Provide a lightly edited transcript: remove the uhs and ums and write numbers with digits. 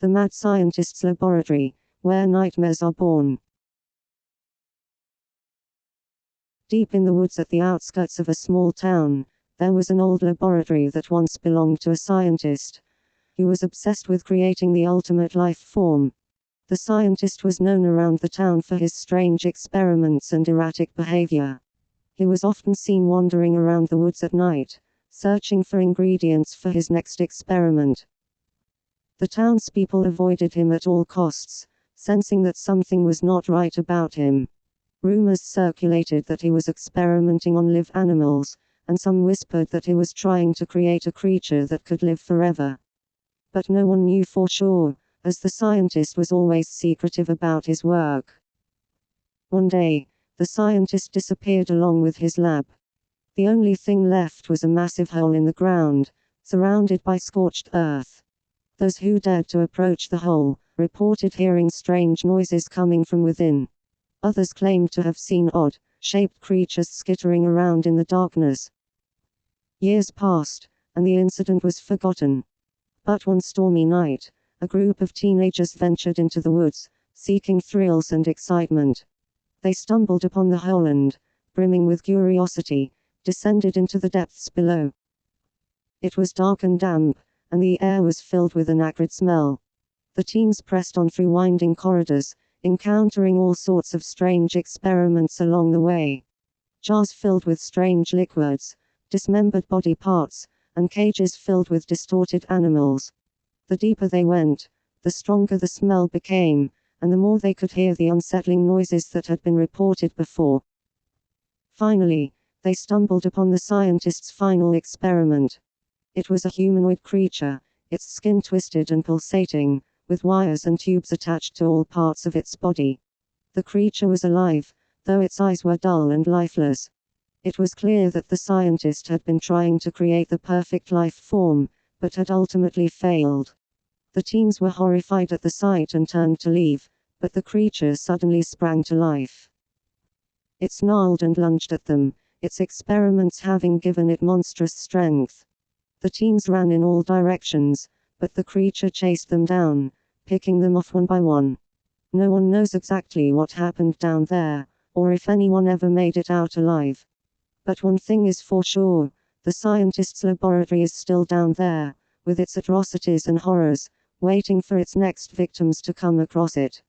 The mad scientist's laboratory, where nightmares are born. Deep in the woods at the outskirts of a small town, there was an old laboratory that once belonged to a scientist who was obsessed with creating the ultimate life form. The scientist was known around the town for his strange experiments and erratic behavior. He was often seen wandering around the woods at night, searching for ingredients for his next experiment. The townspeople avoided him at all costs, sensing that something was not right about him. Rumors circulated that he was experimenting on live animals, and some whispered that he was trying to create a creature that could live forever. But no one knew for sure, as the scientist was always secretive about his work. One day, the scientist disappeared along with his lab. The only thing left was a massive hole in the ground, surrounded by scorched earth. Those who dared to approach the hole reported hearing strange noises coming from within. Others claimed to have seen odd, shaped creatures skittering around in the darkness. Years passed, and the incident was forgotten. But one stormy night, a group of teenagers ventured into the woods, seeking thrills and excitement. They stumbled upon the hole and, brimming with curiosity, descended into the depths below. It was dark and damp, and the air was filled with an acrid smell. The teens pressed on through winding corridors, encountering all sorts of strange experiments along the way. Jars filled with strange liquids, dismembered body parts, and cages filled with distorted animals. The deeper they went, the stronger the smell became, and the more they could hear the unsettling noises that had been reported before. Finally, they stumbled upon the scientist's final experiment. It was a humanoid creature, its skin twisted and pulsating, with wires and tubes attached to all parts of its body. The creature was alive, though its eyes were dull and lifeless. It was clear that the scientist had been trying to create the perfect life form, but had ultimately failed. The teens were horrified at the sight and turned to leave, but the creature suddenly sprang to life. It snarled and lunged at them, its experiments having given it monstrous strength. The teens ran in all directions, but the creature chased them down, picking them off one by one. No one knows exactly what happened down there, or if anyone ever made it out alive. But one thing is for sure, the scientist's laboratory is still down there, with its atrocities and horrors, waiting for its next victims to come across it.